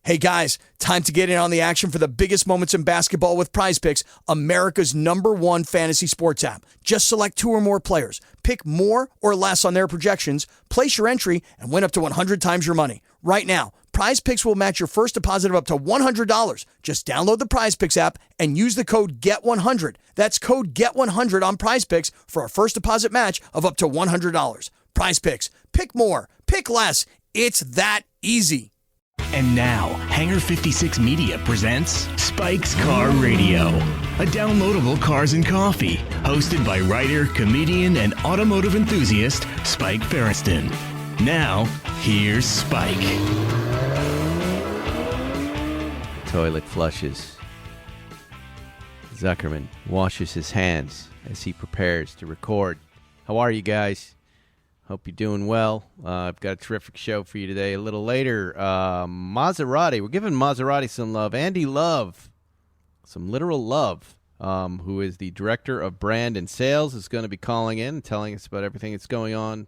Hey guys, time to get in on the action for the biggest moments in basketball with Prize Picks, America's #1 fantasy sports app. Just select 2 or more players, pick more or less on their projections, place your entry, and win up to 100 times your money. Right now, Prize Picks will match your first deposit of up to $100. Just download the Prize Picks app and use the code GET100. That's code GET100 on Prize Picks for a first deposit match of up to $100. Prize Picks. Pick more. Pick less. It's that easy. And now, Hangar 56 Media presents Spike's Car Radio, a downloadable cars and coffee, hosted by writer, comedian, and automotive enthusiast Spike Ferriston. Now, here's Spike. Toilet flushes. Zuckerman washes his hands as he prepares to record. How are you guys? Hope you're doing well. I've got a terrific show for you today. A little later, Maserati. We're giving Maserati some love. Andy Love, some literal love, who is the director of brand and sales, is going to be calling in and telling us about everything that's going on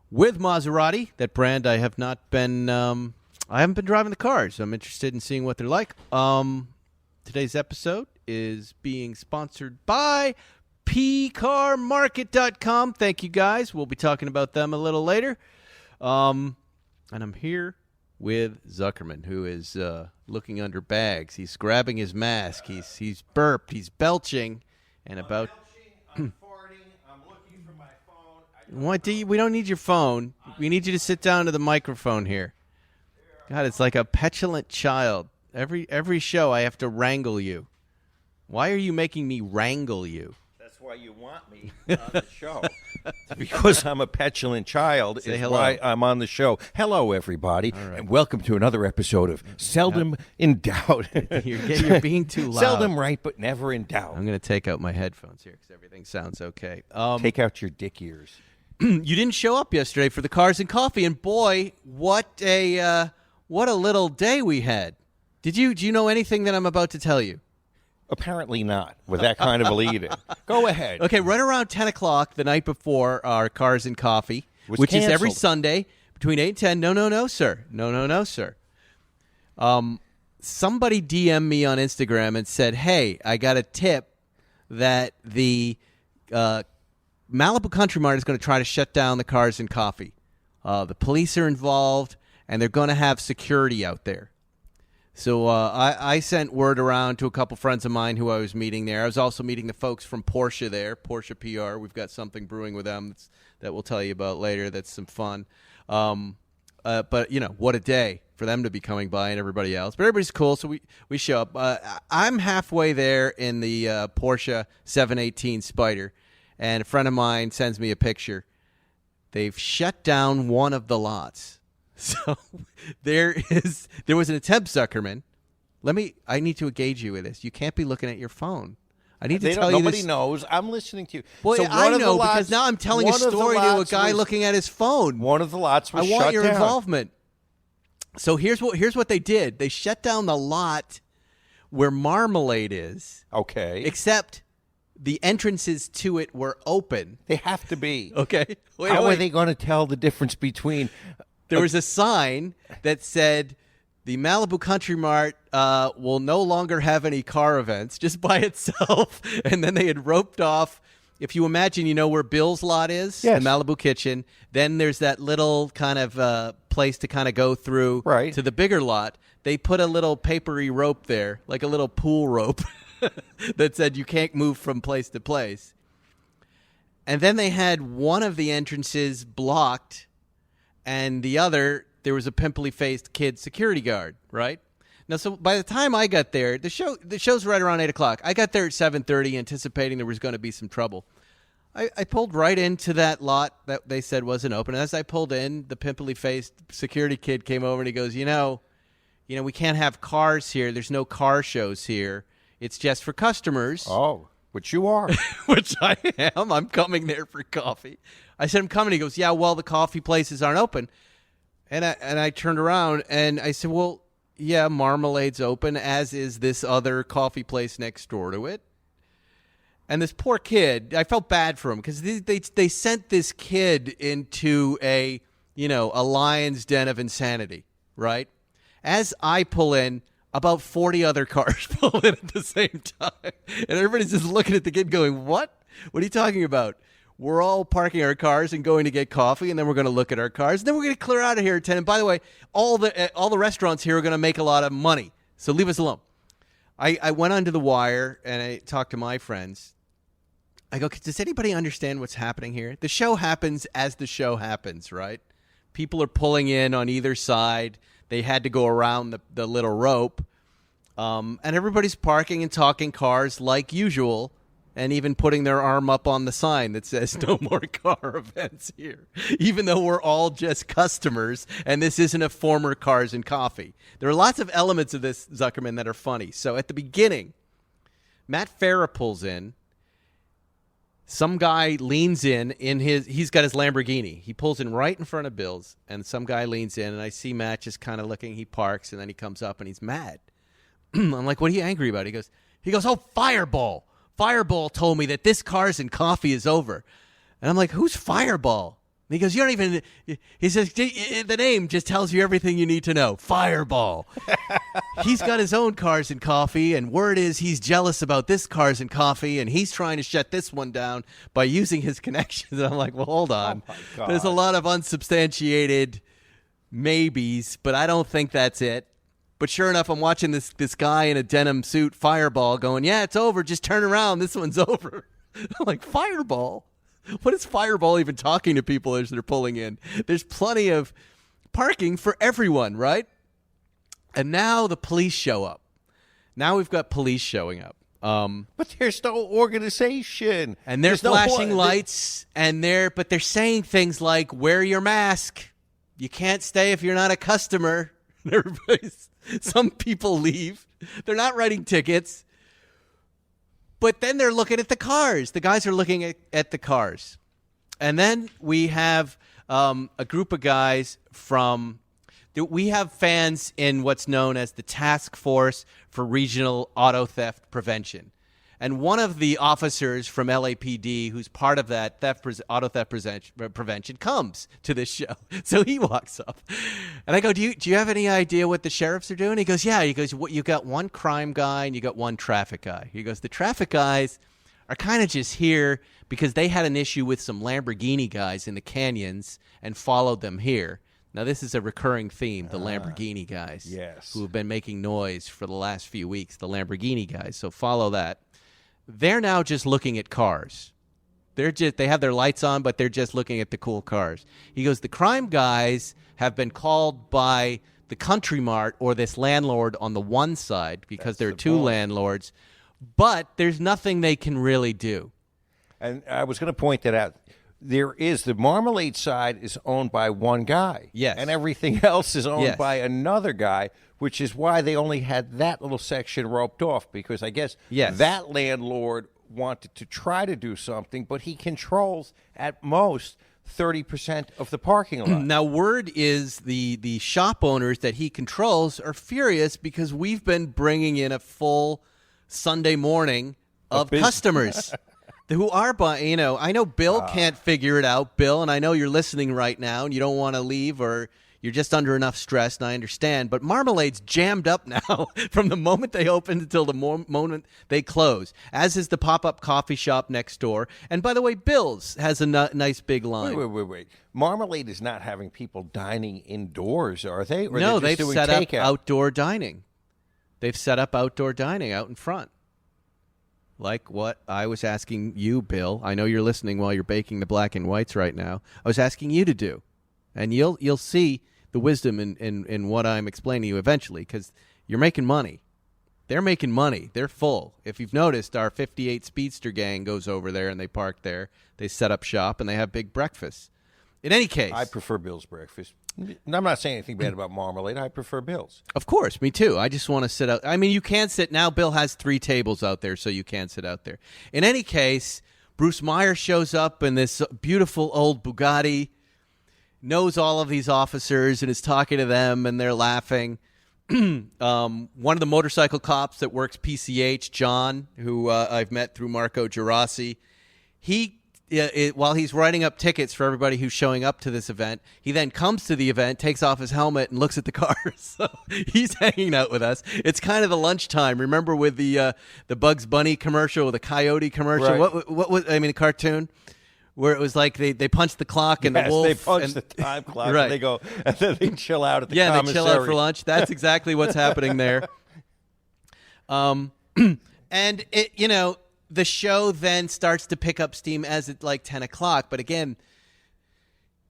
with Maserati. That brand I have not been, I haven't been driving the cars. I'm interested in seeing what they're like. Today's episode is being sponsored by pcarmarket.com. Thank you, guys. We'll be talking about them a little later. And I'm here with Zuckerman, who is looking under bags. He's grabbing his mask. He's burped. He's belching. And about... I'm farting. I'm looking for my phone. What do you... We don't need your phone. We need you to sit down to the microphone here. God, it's like a petulant child. Every show I have to wrangle you. Why are you making me wrangle you? That's why you want me on the show. Because I'm a petulant child Say is hello. why I'm on the show. Hello, everybody, All right. and welcome to another episode of Seldom in Doubt. You're being too loud. Seldom right, but never in doubt. I'm going to take out my headphones here because everything sounds okay. Take out your dick ears. You didn't show up yesterday for the Cars and Coffee, and boy, what a little day we had. Do you know anything that I'm about to tell you? Apparently not, with that kind of a lead-in. Go ahead. Okay, right around 10 o'clock the night before our Cars and Coffee, which is every Sunday between 8 and 10. No, sir. No, sir. Somebody DM'd me on Instagram and said, hey, I got a tip that the Malibu Country Mart is going to try to shut down the Cars and Coffee. The police are involved, and they're going to have security out there. So I sent word around to a couple friends of mine who I was meeting there. I was also meeting the folks from Porsche there, Porsche PR. We've got something brewing with them that we'll tell you about later. That's some fun. But, you know, what a day for them to be coming by and everybody else. But everybody's cool, so we show up. I'm halfway there in the Porsche 718 Spyder, and a friend of mine sends me a picture. They've shut down one of the lots. So there was an attempt, Zuckerman. I need to engage you with this. You can't be looking at your phone. I need to tell you this. Nobody knows. I'm listening to you. Boy, so I know because now I'm telling a story to a guy looking at his phone. One of the lots was shut down. I want your involvement. So here's what they did. They shut down the lot where Marmalade is. Okay. Except the entrances to it were open. They have to be. Okay. How are they going to tell the difference between... There was a sign that said, the Malibu Country Mart will no longer have any car events, just by itself. And then they had roped off, if you imagine, you know where Bill's lot is? Yes. The Malibu Kitchen. Then there's that little kind of place to kind of go through to the bigger lot. They put a little papery rope there, like a little pool rope, that said you can't move from place to place. And then they had one of the entrances blocked, and the other, there was a pimply-faced kid security guard, right? Now, so by the time I got there, the show's right around 8 o'clock. I got there at 7:30, anticipating there was going to be some trouble. I pulled right into that lot that they said wasn't open. And as I pulled in, the pimply-faced security kid came over and he goes, you know, we can't have cars here. There's no car shows here. It's just for customers. Oh, which you are. Which I am. I'm coming there for coffee. I said, I'm coming. He goes, yeah, well, the coffee places aren't open. And I turned around and I said, well, yeah, Marmalade's open, as is this other coffee place next door to it. And this poor kid, I felt bad for him because they sent this kid into a lion's den of insanity, right? As I pull in, about 40 other cars pull in at the same time. And everybody's just looking at the kid going, what? What are you talking about? We're all parking our cars and going to get coffee, and then we're going to look at our cars. And then we're going to clear out of here at 10. And by the way, all the restaurants here are going to make a lot of money. So leave us alone. I went under the wire, and I talked to my friends. I go, does anybody understand what's happening here? The show happens as the show happens, right? People are pulling in on either side. They had to go around the little rope. And everybody's parking and talking cars like usual, and even putting their arm up on the sign that says no more car events here, even though we're all just customers, and this isn't a former Cars and Coffee. There are lots of elements of this, Zuckerman, that are funny. So at the beginning, Matt Farah pulls in. Some guy leans in he's got his Lamborghini. He pulls in right in front of Bill's, and some guy leans in, and I see Matt just kind of looking. He parks, and then he comes up, and he's mad. I'm like, what are you angry about? He goes, oh, Fireball. Fireball told me that this Cars and Coffee is over. And I'm like, who's Fireball? And he goes, you don't even, he says, the name just tells you everything you need to know. Fireball. He's got his own Cars and Coffee, and word is he's jealous about this Cars and Coffee, and he's trying to shut this one down by using his connections. And I'm like, well, hold on. Oh, my God. There's a lot of unsubstantiated maybes, but I don't think that's it. But sure enough, I'm watching this guy in a denim suit, Fireball, going, yeah, it's over. Just turn around. This one's over. I'm like, Fireball? What is Fireball even talking to people as they're pulling in? There's plenty of parking for everyone, right? And now the police show up. Now we've got police showing up. But there's no organization. And they're There's no flashing lights, but they're saying things like, wear your mask. You can't stay if you're not a customer. Some people leave. They're not writing tickets. But then they're looking at the cars. The guys are looking at the cars. And then we have a group of guys we have fans in what's known as the Task Force for Regional Auto Theft Prevention. And one of the officers from LAPD, who's part of that auto theft prevention, comes to this show. So he walks up, and I go, "Do you have any idea what the sheriffs are doing?" He goes, "Yeah." He goes, "You got one crime guy and you got one traffic guy." He goes, "The traffic guys are kind of just here because they had an issue with some Lamborghini guys in the canyons and followed them here." Now, this is a recurring theme, the Lamborghini guys, yes, who have been making noise for the last few weeks, the Lamborghini guys. So follow that. They're now just looking at cars. They have their lights on, but they're just looking at the cool cars. He goes, the crime guys have been called by the Country Mart or this landlord on the one side because there are two landlords, but there's nothing they can really do. And I was going to point that out. The Marmalade side is owned by one guy. Yes. And everything else is owned by another guy, which is why they only had that little section roped off, because I guess that landlord wanted to try to do something, but he controls at most 30% of the parking lot. Now, word is the shop owners that he controls are furious because we've been bringing in a full Sunday morning of customers. Who are buying, I know Bill can't figure it out, Bill, and I know you're listening right now and you don't want to leave or you're just under enough stress, and I understand, but Marmalade's jammed up now from the moment they open until the moment they close, as is the pop-up coffee shop next door. And by the way, Bill's has a nice big line. Wait. Marmalade is not having people dining indoors, are they? Or no, they're they've just doing set takeout? up outdoor dining. They've set up outdoor dining out in front. Like what I was asking you, Bill. I know you're listening while you're baking the black and whites right now. I was asking you to do. And you'll see the wisdom in what I'm explaining to you eventually, because you're making money. They're making money. They're full. If you've noticed, our 58 Speedster gang goes over there and they park there. They set up shop and they have big breakfasts. In any case, I prefer Bill's breakfast. I'm not saying anything bad about Marmalade. I prefer Bill's. Of course, me too. I just want to sit out. I mean, you can sit. Now Bill has 3 tables out there, so you can sit out there. In any case, Bruce Meyer shows up in this beautiful old Bugatti, knows all of these officers and is talking to them, and they're laughing. One of the motorcycle cops that works PCH, John, who I've met through Marco Gerasi, he while he's writing up tickets for everybody who's showing up to this event, he then comes to the event, takes off his helmet, and looks at the cars. So he's hanging out with us. It's kind of the lunchtime. Remember with the Bugs Bunny commercial, the Coyote commercial? Right. What was a cartoon? Where it was like they punched the clock and the wolf. They punch the time clock right. and they go, and then they chill out at the commissary. commissary. They chill out for lunch. That's exactly what's happening there. And the show then starts to pick up steam as it's like 10 o'clock. But again,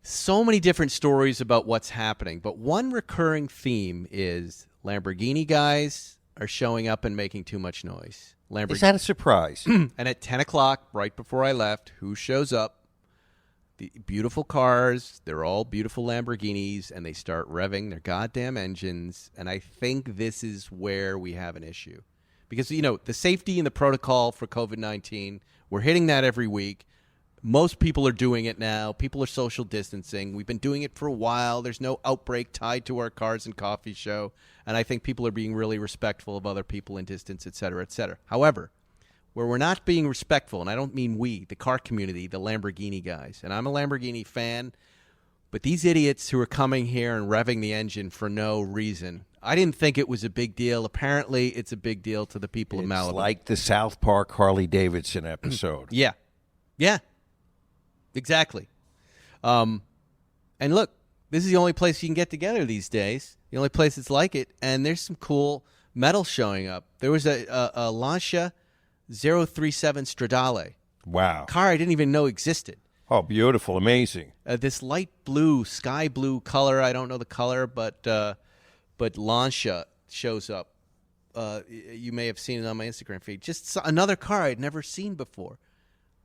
so many different stories about what's happening. But one recurring theme is Lamborghini guys are showing up and making too much noise. Is that a surprise? And at 10 o'clock, right before I left, who shows up? The beautiful cars. They're all beautiful Lamborghinis, and they start revving their goddamn engines. And I think this is where we have an issue. Because, the safety and the protocol for COVID-19, we're hitting that every week. Most people are doing it now. People are social distancing. We've been doing it for a while. There's no outbreak tied to our Cars and Coffee show. And I think people are being really respectful of other people in distance, et cetera, et cetera. However, where we're not being respectful, and I don't mean we, the car community, the Lamborghini guys, and I'm a Lamborghini fan, but these idiots who are coming here and revving the engine for no reason, I didn't think it was a big deal. Apparently, it's a big deal to the people of Malibu. It's like the South Park Harley-Davidson episode. Yeah. Exactly. And look, this is the only place you can get together these days. The only place that's like it. And there's some cool metal showing up. There was a Lancia 037 Stradale. Wow. Car I didn't even know existed. Oh, beautiful. Amazing. This light blue, sky blue color. I don't know the color, but Lancia shows up. You may have seen it on my Instagram feed. Just another car I'd never seen before.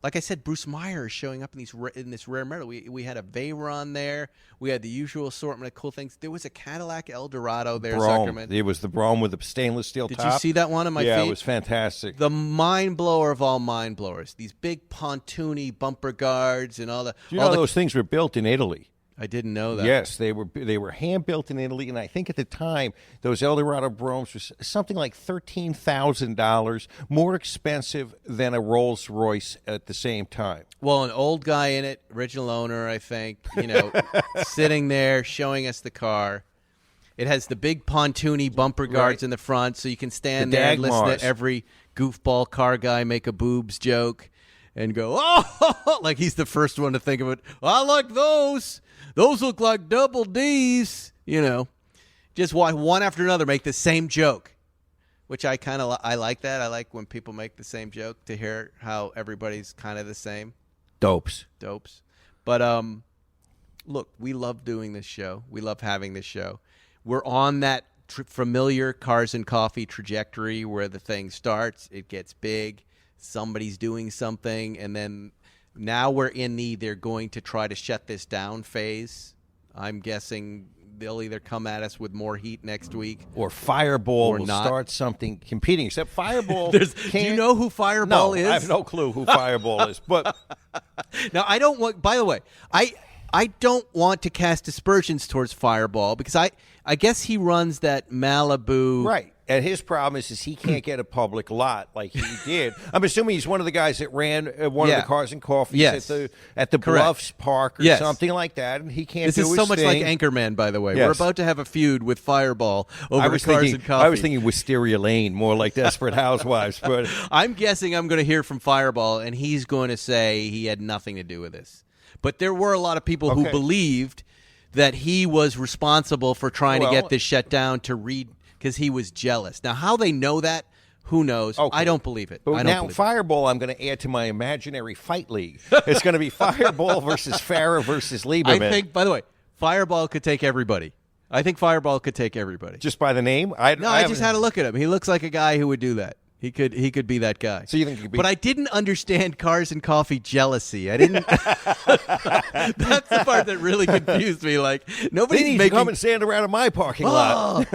Like I said, Bruce Meyer is showing up in this rare metal. We had a Veyron there. We had the usual assortment of cool things. There was a Cadillac Eldorado there. Zuckerman. It was the Brougham with the stainless steel top. Did you see that one on my feed? Yeah, it was fantastic. The mind blower of all mind blowers. These big pontoony bumper guards and all that. Those things were built in Italy. I didn't know that. Yes, they were hand built in Italy, and I think at the time those Eldorado Bromes was something like $13,000, more expensive than a Rolls Royce at the same time. Well, an old guy in it, original owner, I think, sitting there showing us the car. It has the big pontoony bumper guards in the front, so you can stand there and listen to every goofball car guy make a boobs joke and go, oh, like he's the first one to think of it. I like those. Those look like double D's, Just one after another make the same joke, which I like that. I like when people make the same joke to hear how everybody's kind of the same. Dopes. But look, we love doing this show. We love having this show. We're on that familiar Cars and Coffee trajectory where the thing starts, it gets big, somebody's doing something, and then now we're in they're going to try to shut this down phase. I'm guessing they'll either come at us with more heat next week. Or Fireball will start something competing. Except Fireball do you know who Fireball is? I have no clue who Fireball is. But now, I don't want, by the way, I don't want to cast aspersions towards Fireball because I guess he runs that Malibu. Right. And his problem is he can't get a public lot like he did. I'm assuming he's one of the guys that ran one of the Cars and Coffees at the Bluffs Park or something like that, and he can't do his thing. This is so much like Anchorman, by the way. Yes. We're about to have a feud with Fireball over Cars and Coffee. I was thinking Wisteria Lane, more like Desperate Housewives. But I'm guessing I'm going to hear from Fireball, and he's going to say he had nothing to do with this. But there were a lot of people who believed that he was responsible for trying to get this shut down because he was jealous. Now, how they know that, who knows? Okay. I don't believe it. But now Fireball, I'm going to add to my imaginary fight league. It's going to be Fireball versus Farrah versus Lieberman. I think, by the way, Fireball could take everybody. I think Fireball could take everybody. Just by the name? I just had to look at him. He looks like a guy who would do that. He could be that guy. So you think he could be? But I didn't understand Cars and Coffee jealousy. I didn't. That's the part that really confused me. Like nobody's making come and stand around in my parking lot.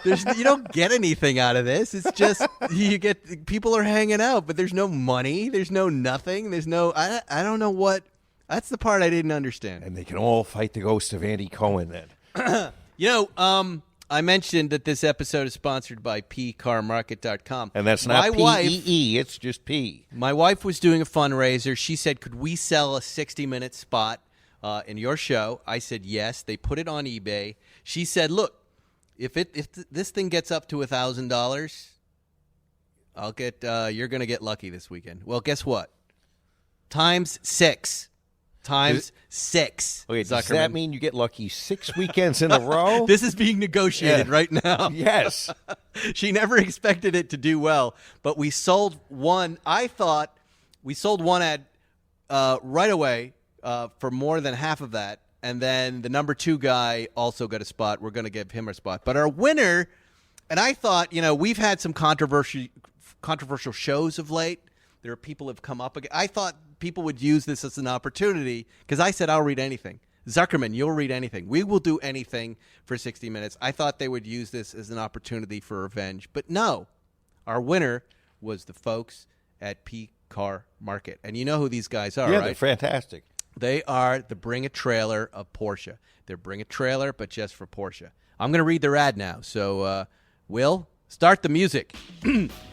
You don't get anything out of this. It's just you get people are hanging out, but there's no money. There's no nothing. There's no. I don't know what. That's the part I didn't understand. And they can all fight the ghost of Andy Cohen then. I mentioned that this episode is sponsored by pcarmarket.com. And that's not P-E-E, it's just P. My wife was doing a fundraiser. She said, could we sell a 60-minute spot in your show? I said, yes. They put it on eBay. She said, look, if this thing gets up to $1,000, I'll get. You're going to get lucky this weekend. Well, guess what? Times 6. Times 6. Okay, does that mean you get lucky 6 weekends in a row? This is being negotiated right now. Yes. She never expected it to do well, but we sold one. I thought we sold one ad right away for more than half of that, and then the number 2 guy also got a spot. We're going to give him a spot. But our winner, and I thought, we've had some controversial shows of late. There are people who have come up again. I thought people would use this as an opportunity because I said I'll read anything. Zuckerman, you'll read anything. We will do anything for 60 minutes. I thought they would use this as an opportunity for revenge. But no, our winner was the folks at P Car Market. And you know who these guys are, right? Yeah, they're fantastic. They are the Bring a Trailer of Porsche. They're Bring a Trailer, but just for Porsche. I'm going to read their ad now. So, Will, start the music.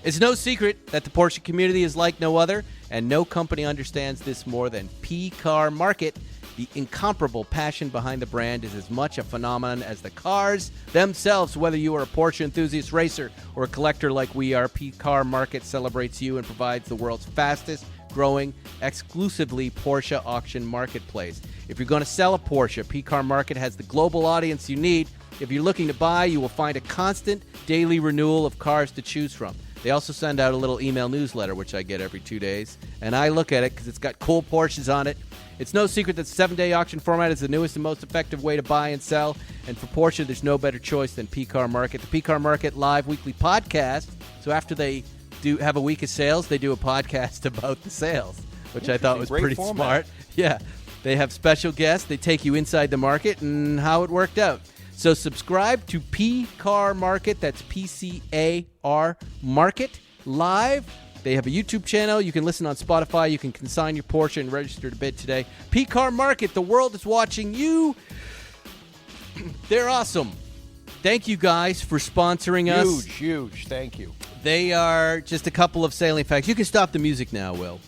It's no secret that the Porsche community is like no other, and no company understands this more than P Car Market. The incomparable passion behind the brand is as much a phenomenon as the cars themselves. Whether you are a Porsche enthusiast racer or a collector like we are, P Car Market celebrates you and provides the world's fastest growing, exclusively Porsche auction marketplace. If you're going to sell a Porsche, P Car Market has the global audience you need. If you're looking to buy, you will find a constant daily renewal of cars to choose from. They also send out a little email newsletter, which I get every 2 days, and I look at it because it's got cool Porsches on it. It's no secret that the 7-day auction format is the newest and most effective way to buy and sell, and for Porsche, there's no better choice than P Car Market. The P Car Market live weekly podcast, so after they do have a week of sales, they do a podcast about the sales, which I thought was pretty smart. Yeah, they have special guests. They take you inside the market and how it worked out. So subscribe to P Car Market. That's PCAR Market Live. They have a YouTube channel. You can listen on Spotify. You can consign your Porsche and register to bid today. P Car Market. The world is watching you. They're awesome. Thank you guys for sponsoring us. Huge. Thank you. They are just a couple of salient facts. You can stop the music now, Will.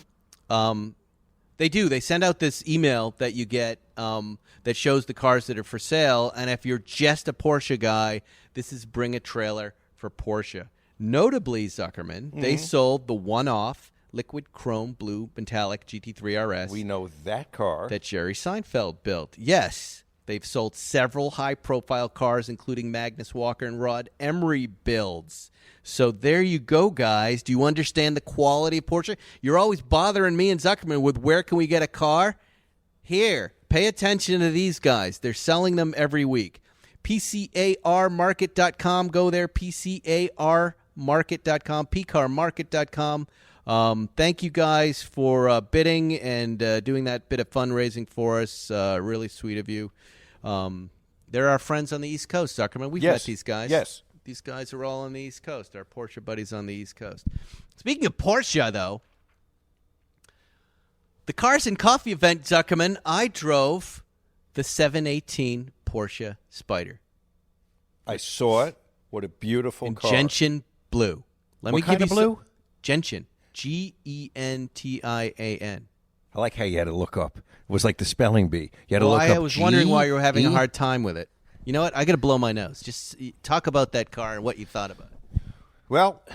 They do. They send out this email that you get that shows the cars that are for sale. And if you're just a Porsche guy, this is Bring a Trailer for Porsche. Notably, Zuckerman, they sold the one-off liquid chrome blue metallic GT3 RS. We know that car. That Jerry Seinfeld built. Yes. They've sold several high-profile cars, including Magnus Walker and Rod Emery builds. So there you go, guys. Do you understand the quality of Porsche? You're always bothering me and Zuckerman with where can we get a car? Here, pay attention to these guys. They're selling them every week. PCARmarket.com. Go there, PCARmarket.com, PCarmarket.com. Thank you guys for bidding and doing that bit of fundraising for us. Really sweet of you. They're our friends on the East Coast, Zuckerman. We've met these guys. Yes. These guys are all on the East Coast, our Porsche buddies on the East Coast. Speaking of Porsche, though, the Cars and Coffee event, Zuckerman, I drove the 718 Porsche Spyder. I saw it. What a beautiful car. Gentian blue. What kind of blue? Gentian. Gentian. I like how you had to look up. It was like the spelling bee. You had to look up. I was wondering why you were having a hard time with it. You know what? I got to blow my nose. Just talk about that car and what you thought about it. Well, you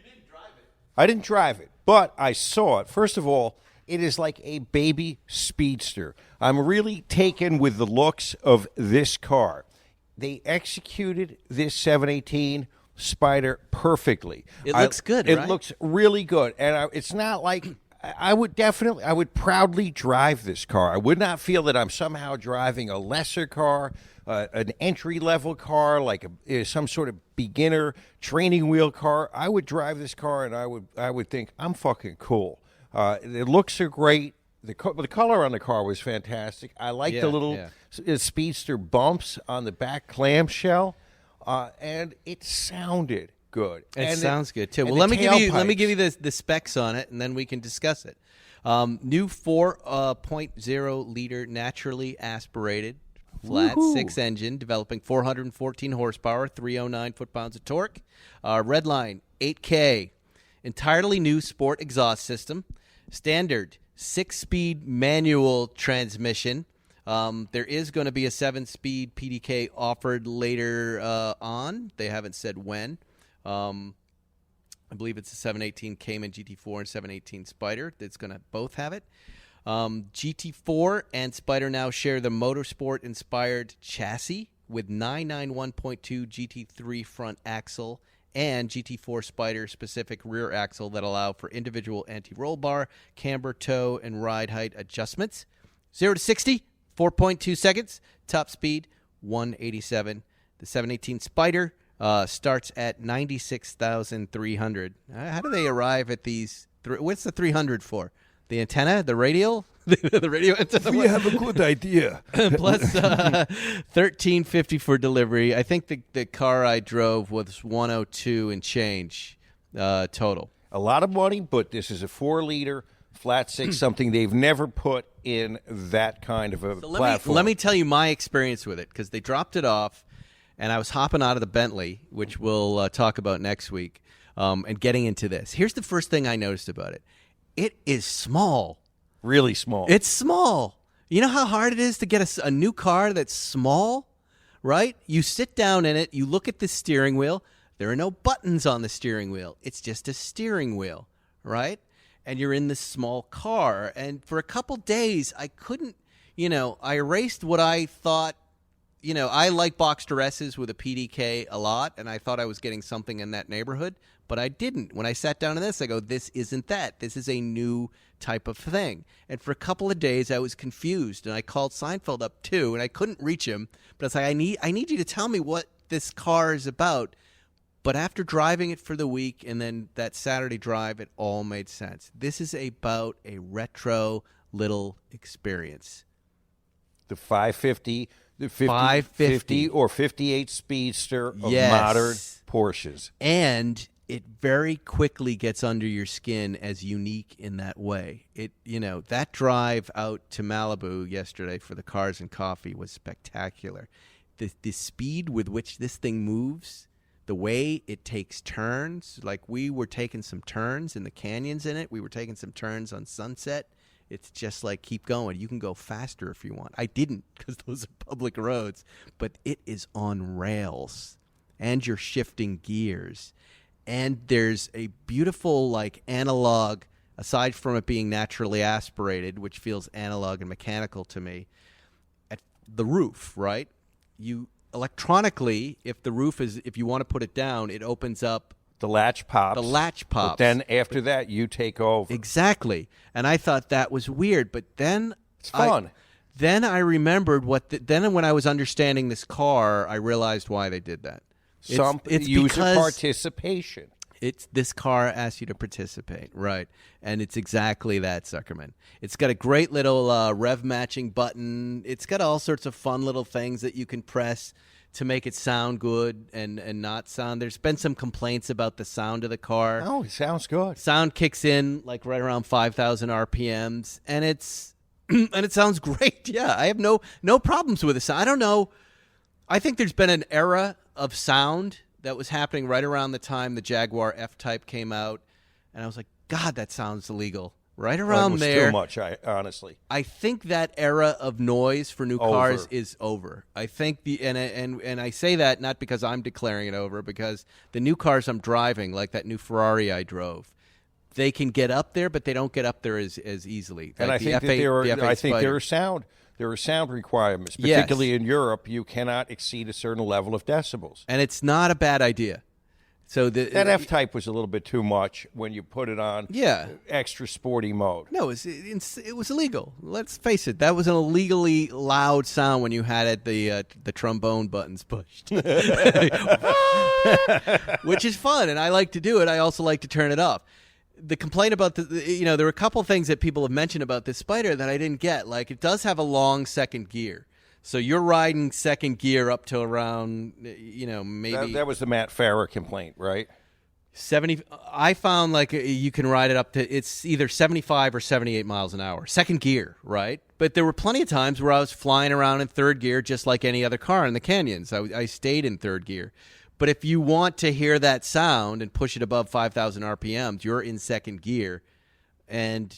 didn't drive it. I didn't drive it, but I saw it. First of all, it is like a baby speedster. I'm really taken with the looks of this car. They executed this 718 Spyder perfectly. It looks good, right? It looks really good. And it's not like I would proudly drive this car. I would not feel that I'm somehow driving a lesser car, an entry-level car, like some sort of beginner training wheel car. I would drive this car, and I would think, I'm fucking cool. The looks are great. The color on the car was fantastic. I like the little speedster bumps on the back clamshell, and it sounded good. It sounds good too. Well, let me give you the specs on it, and then we can discuss it. New 4.0 liter naturally aspirated flat 6 engine, developing 414 horsepower, 309 foot-pounds of torque. Redline 8K, entirely new sport exhaust system, standard 6-speed manual transmission. There is going to be a 7-speed PDK offered later on. They haven't said when. I believe it's a 718 Cayman GT4 and 718 Spyder that's going to both have it. GT4 and Spyder now share the motorsport-inspired chassis with 991.2 GT3 front axle and GT4 Spyder-specific rear axle that allow for individual anti-roll bar, camber, toe, and ride height adjustments. 0 to 60, 4.2 seconds. Top speed, 187. The 718 Spyder starts at 96,300. How do they arrive at these? What's the 300 for? The antenna? The radial? The radio antenna? We have a good idea. Plus $1,350 for delivery. I think the car I drove was 102 and change total. A lot of money, but this is a 4-liter flat 6, something they've never put in that kind of a platform. Let me tell you my experience with it, because they dropped it off, and I was hopping out of the Bentley, which we'll talk about next week, and getting into this. Here's the first thing I noticed about it. It is small. Really small. It's small. You know how hard it is to get a new car that's small, right? You sit down in it, you look at the steering wheel. There are no buttons on the steering wheel. It's just a steering wheel, right? And you're in this small car. And for a couple days, I couldn't, I erased what I thought. I like Boxster S's with a PDK a lot, and I thought I was getting something in that neighborhood, but I didn't. When I sat down in this, I go, this isn't that. This is a new type of thing. And for a couple of days, I was confused, and I called Seinfeld up too, and I couldn't reach him. But I was like, I need you to tell me what this car is about. But after driving it for the week and then that Saturday drive, it all made sense. This is about a retro little experience. The 550... The 550 or 58 Speedster of modern Porsches. And it very quickly gets under your skin as unique in that way. That drive out to Malibu yesterday for the Cars and Coffee was spectacular. The speed with which this thing moves, the way it takes turns, like we were taking some turns in the canyons in it. We were taking some turns on Sunset. It's just like, keep going. You can go faster if you want. I didn't, because those are public roads. But it is on rails. And you're shifting gears. And there's a beautiful, analog, aside from it being naturally aspirated, which feels analog and mechanical to me, at the roof, right? You electronically, if you want to put it down, it opens up. The latch pops. But then after that, you take over. Exactly. And I thought that was weird. But then it's fun. Then I remembered then when I was understanding this car, I realized why they did that. It's user participation. This car asks you to participate, right? And it's exactly that, Zuckerman. It's got a great little rev matching button. It's got all sorts of fun little things that you can press to make it sound good and not sound. There's been some complaints about the sound of the car. Oh, it sounds good. Sound kicks in right around 5,000 RPMs, and it sounds great. Yeah, I have no problems with it. I don't know. I think there's been an era of sound that was happening right around the time the Jaguar F-Type came out, and I was like, God, that sounds illegal. Right around there. Too much, honestly. I think that era of noise for new cars is over. I think and I say that not because I'm declaring it over, because the new cars I'm driving, like that new Ferrari I drove, they can get up there, but they don't get up there as easily. And like I think there are sound requirements, particularly in Europe. You cannot exceed a certain level of decibels, and it's not a bad idea. So that F-Type was a little bit too much when you put it on extra sporty mode. No, it was illegal. Let's face it. That was an illegally loud sound when you had the trombone buttons pushed, which is fun, and I like to do it. I also like to turn it off. The complaint about there were a couple things that people have mentioned about this Spyder that I didn't get. Like, it does have a long second gear. So you're riding second gear up to around, maybe. That was the Matt Farah complaint, right? I found like you can ride it up to, it's either 75 or 78 miles an hour. Second gear, right? But there were plenty of times where I was flying around in third gear just like any other car in the canyons. I stayed in third gear. But if you want to hear that sound and push it above 5,000 RPMs, you're in second gear. And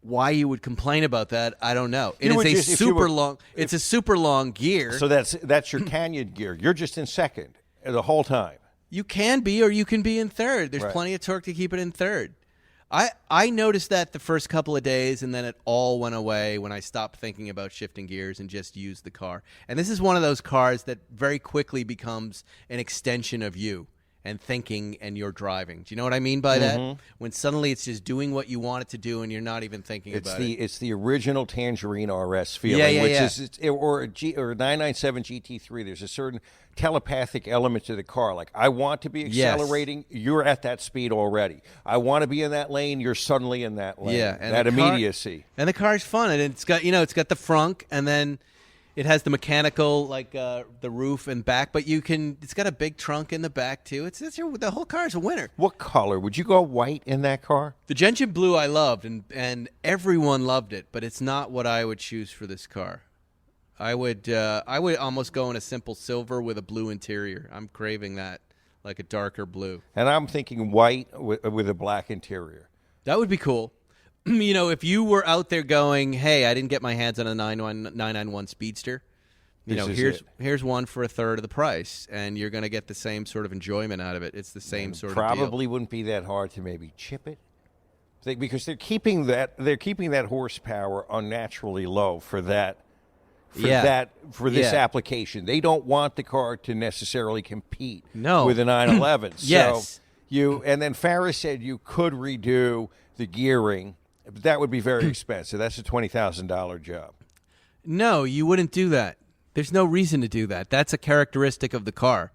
why you would complain about that, I don't know. It's a super long gear. So that's your canyon gear. You're just in second the whole time. You can be, or you can be in third. There's Right. plenty of torque to keep it in third. I noticed that the first couple of days, and then it all went away when I stopped thinking about shifting gears and just used the car. And this is one of those cars that very quickly becomes an extension of you and thinking and your driving. Do you know what I mean by that? When suddenly it's just doing what you want it to do and you're not even thinking about it. It's the original Tangerine RS feeling, or a 997 GT3. There's a certain telepathic element to the car. Like, I want to be accelerating, you're at that speed already. I want to be in that lane, you're suddenly in that lane. Yeah, and that immediacy. And the car's fun, and it's got the frunk, and then it has the mechanical, like the roof and back, but it's got a big trunk in the back too. The whole car's a winner. What color? Would you go white in that car? The Gentian blue I loved, and everyone loved it, but it's not what I would choose for this car. I would almost go in a simple silver with a blue interior. I'm craving that, like a darker blue. And I'm thinking white with a black interior. That would be cool. If you were out there going, hey, I didn't get my hands on a 991 Speedster, here's one for a third of the price, and you're going to get the same sort of enjoyment out of it. It's the same sort of deal. Probably wouldn't be that hard to maybe chip it, because they're keeping that horsepower unnaturally low for this application. They don't want the car to necessarily compete with a 911. Yes. And then Farris said you could redo the gearing. But that would be very expensive. That's a $20,000 job. No, you wouldn't do that. There's no reason to do that. That's a characteristic of the car.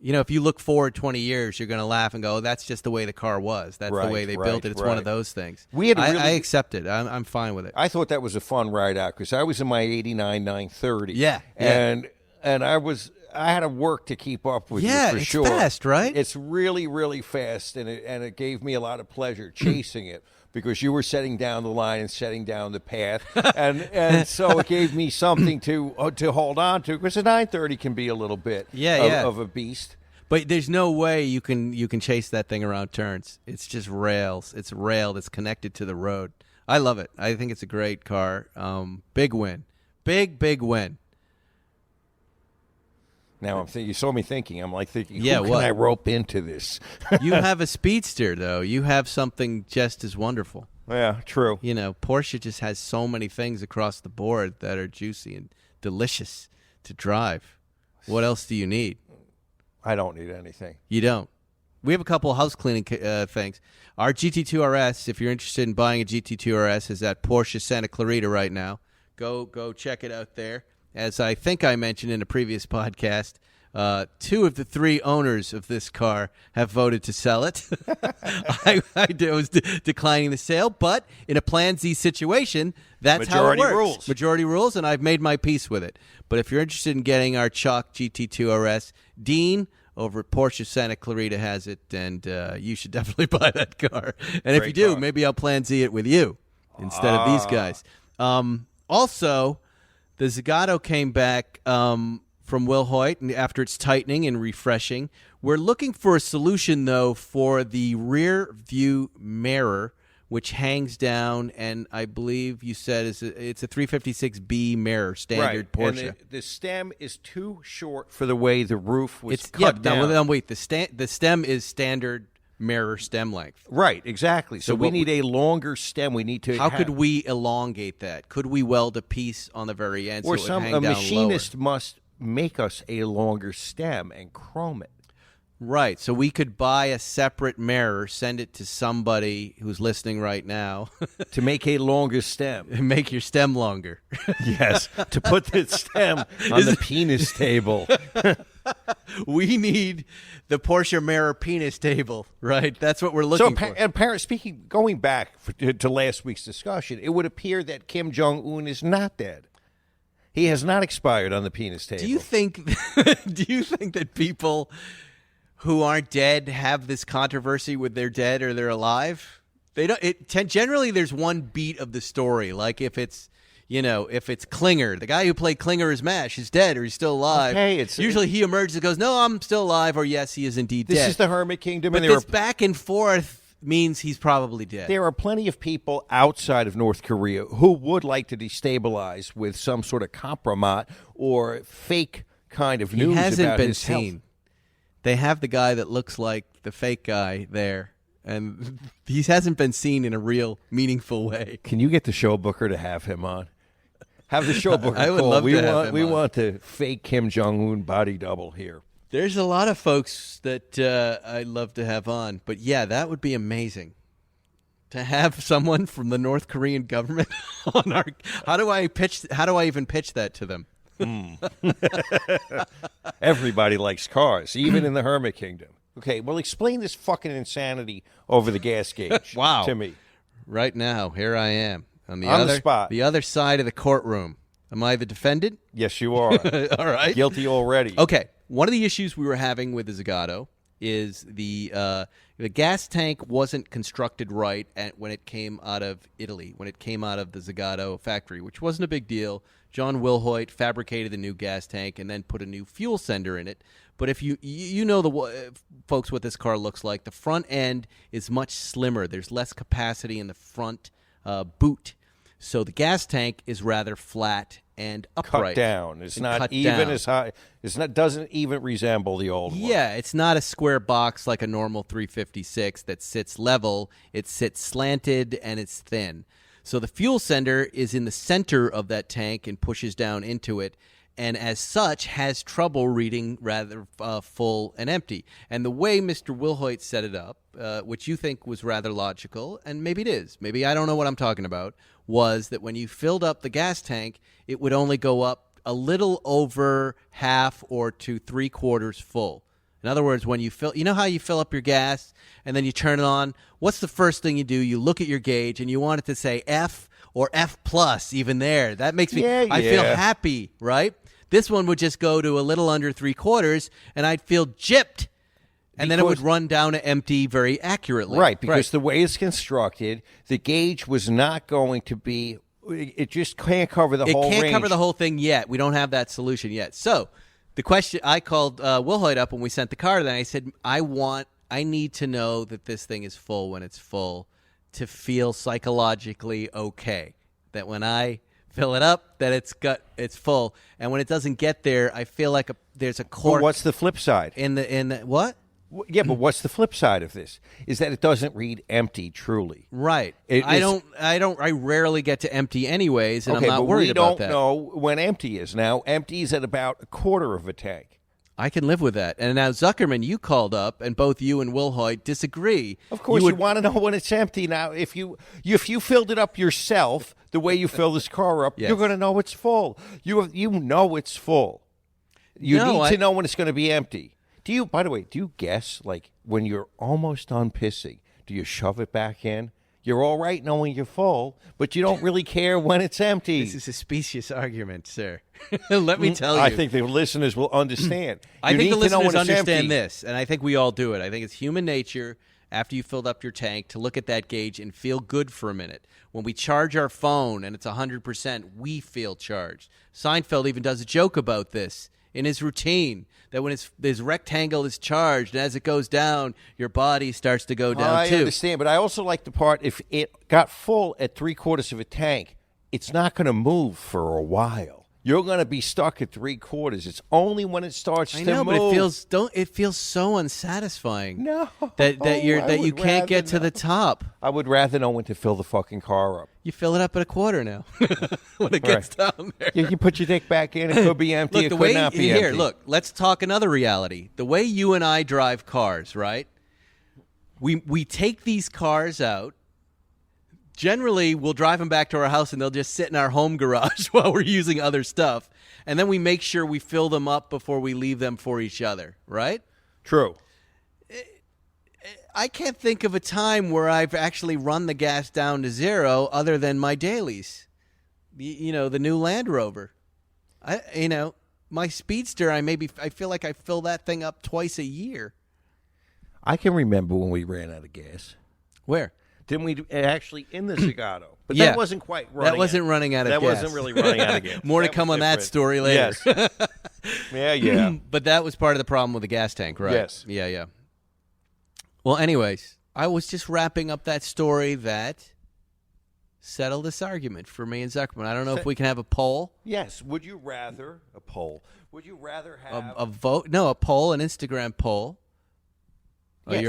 If you look forward 20 years, you're going to laugh and go, oh, that's just the way the car was. That's the way they built it. It's one of those things. I accept it. I'm fine with it. I thought that was a fun ride out because I was in my 89 930. Yeah. And I had to work to keep up with you for sure. Yeah, it's fast, right? It's really, really fast, and it gave me a lot of pleasure chasing it because you were setting down the line and setting down the path, and so it gave me something to hold on to because a 930 can be a little bit of a beast. But there's no way you can chase that thing around turns. It's just rails. It's rail that's connected to the road. I love it. I think it's a great car. Big win. Big win. Now you saw me thinking. I'm like thinking, who can I rope into this? You have a Speedster, though. You have something just as wonderful. Yeah, true. Porsche just has so many things across the board that are juicy and delicious to drive. What else do you need? I don't need anything. You don't. We have a couple of house cleaning things. Our GT2 RS, if you're interested in buying a GT2 RS, is at Porsche Santa Clarita right now. Go check it out there. As I think I mentioned in a previous podcast, 2 of the 3 owners of this car have voted to sell it. I was declining the sale, but in a Plan Z situation, that's how it works. Majority rules, and I've made my peace with it. But if you're interested in getting our chalk GT2 RS, Dean over at Porsche Santa Clarita has it, and you should definitely buy that car. And if you do, maybe I'll Plan Z it with you instead of these guys. Also, the Zagato came back from Will Hoyt, and after its tightening and refreshing. We're looking for a solution, though, for the rear view mirror, which hangs down, and I believe you said it's a 356B mirror, standard Porsche. And the stem is too short for the way the roof was cut down. No, wait, the stem is standard mirror stem length. Right, exactly. So we need a longer stem. We need to. How could we elongate that? Could we weld a piece on the very end or so it would hang down a machinist lower? Must make us a longer stem and chrome it. Right. So we could buy a separate mirror, send it to somebody who's listening right now. To make a longer stem. And make your stem longer. Yes. To put the stem on the penis table. We need the Porsche mirror penis table, right? That's what we're looking for. And going back to last week's discussion, it would appear that Kim Jong-un is not dead. He has not expired on the penis table. Do you think that people who aren't dead have this controversy with they're dead or they're alive. They don't. Generally, there's one beat of the story. Like if it's Klinger, the guy who played Klinger as MASH is dead or he's still alive. Okay, usually he emerges and goes, "No, I'm still alive," or "Yes, he is indeed dead." This is the Hermit Kingdom, but this back and forth means he's probably dead. There are plenty of people outside of North Korea who would like to destabilize with some sort of compromise or fake kind of news he hasn't about been his seen. health. They have the guy that looks like the fake guy there, and he hasn't been seen in a real, meaningful way. Can you get the show booker to have him on? Have the show booker I would call. love to have him We on. want the fake Kim Jong-un body double here. There's a lot of folks that I'd love to have on, but yeah, that would be amazing to have someone from the North Korean government on our. How do I even pitch that to them? Everybody likes cars, even in the Hermit Kingdom. Okay, well, explain this fucking insanity over the gas gauge Wow. to me. Right now, here I am on the spot. the other side of the courtroom. Am I the defendant? Yes, you are. All right. Guilty already. Okay. One of the issues we were having with the Zagato is the gas tank wasn't constructed right when it came out of Italy, when it came out of the Zagato factory, which wasn't a big deal. John Wilhoit fabricated the new gas tank and then put a new fuel sender in it. But if you know folks what this car looks like, the front end is much slimmer. There's less capacity in the front boot. So the gas tank is rather flat and upright. Cut down. It's not even as high. Doesn't even resemble the old one. Yeah, it's not a square box like a normal 356 that sits level. It sits slanted and it's thin. So the fuel sender is in the center of that tank and pushes down into it, and as such has trouble reading rather full and empty. And the way Mr. Wilhoit set it up, which you think was rather logical, and maybe it is, maybe I don't know what I'm talking about, was that when you filled up the gas tank, it would only go up a little over half or to 3/4 full. In other words, when you know how you fill up your gas and then you turn it on? What's the first thing you do? You look at your gauge and you want it to say F or F plus even there. That makes me, I feel happy, right? This one would just go to a little under 3/4 and I'd feel gypped. And then it would run down to empty very accurately. Right, because the way it's constructed, the gauge was not going to be, it just can't cover the whole range. It can't cover the whole thing yet. We don't have that solution yet. So the question, I called Wilhoit up when we sent the car, then I said, I need to know that this thing is full when it's full to feel psychologically okay. That when I fill it up, that it's full. And when it doesn't get there, I feel like there's a cork. But what's the flip side? In the what? Yeah, but what's the flip side of this? Is that it doesn't read empty truly. Right. I rarely get to empty anyways, and I'm not worried about that. We don't know when empty is. Now, empty is at about 1/4 of a tank. I can live with that. And now, Zuckerman, you called up, and both you and Wilhoit disagree. Of course, you want to know when it's empty. Now, if you filled it up yourself, the way you fill this car up, yes, you're going to know it's full. You know it's full. You need to know when it's going to be empty. By the way, do you guess, like, when you're almost done pissing, do you shove it back in? You're all right knowing you're full, but you don't really care when it's empty. This is a specious argument, sir. Let me tell you. I think the listeners will understand. I think the listeners understand this, and I think we all do it. I think it's human nature, after you filled up your tank, to look at that gauge and feel good for a minute. When we charge our phone and it's 100%, we feel charged. Seinfeld even does a joke about this in his routine, that when his rectangle is charged, and as it goes down, your body starts to go down too. I understand, but I also like the part, if it got full at 3/4 of a tank, it's not going to move for a while. You're going to be stuck at 3/4. It's only when it starts to move. I know, but it feels so unsatisfying. No, that you can't get to the top. I would rather know when to fill the fucking car up. You fill it up at 1/4 now. When it gets down there, you put your dick back in. It could be empty. It could not be empty. Here, look. Let's talk another reality. The way you and I drive cars, right? We take these cars out. Generally, we'll drive them back to our house, and they'll just sit in our home garage while we're using other stuff. And then we make sure we fill them up before we leave them for each other, right? True. I can't think of a time where I've actually run the gas down to zero other than my dailies. The new Land Rover. My Speedster, I feel like I fill that thing up twice a year. I can remember when we ran out of gas. Where? Didn't we actually in the Zagato? But Yeah. that wasn't quite running. That wasn't running out of gas. That wasn't really running out of gas. More to come on that story later. Yes. Yeah. But that was part of the problem with the gas tank, right? Yes. Yeah. Well, anyways, I was just wrapping up that story that settled this argument for me and Zuckerman. I don't know if we can have a poll. Yes. Would you rather a poll? Would you rather have a vote? No, a poll, an Instagram poll. Yes,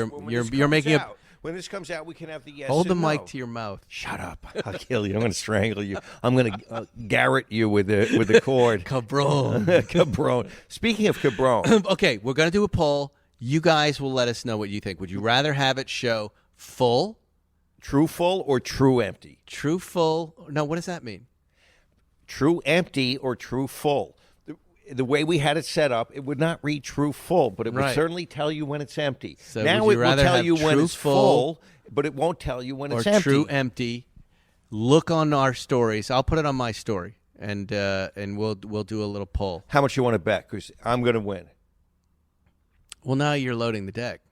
You're making out. When this comes out, we can have the yes. Hold the and mic no. to your mouth. Shut up! I'll kill you. I'm going to strangle you. I'm going to garrot you with the cord. Cabron. Cabron. Speaking of cabron, Okay, we're going to do a poll. You guys will let us know what you think. Would you rather have it show full, true full or true empty? true full? No, what does that mean? True empty or true full? The way we had it set up, it would not read true full, but it would Right. certainly tell you when it's empty. So now would it you will rather tell have you when true it's full full, but it won't tell you when Or it's empty. true empty? Look on our stories. I'll put it on my story, and we'll do a little poll. How much you want to bet? Because I'm going to win. Well, now you're loading the deck.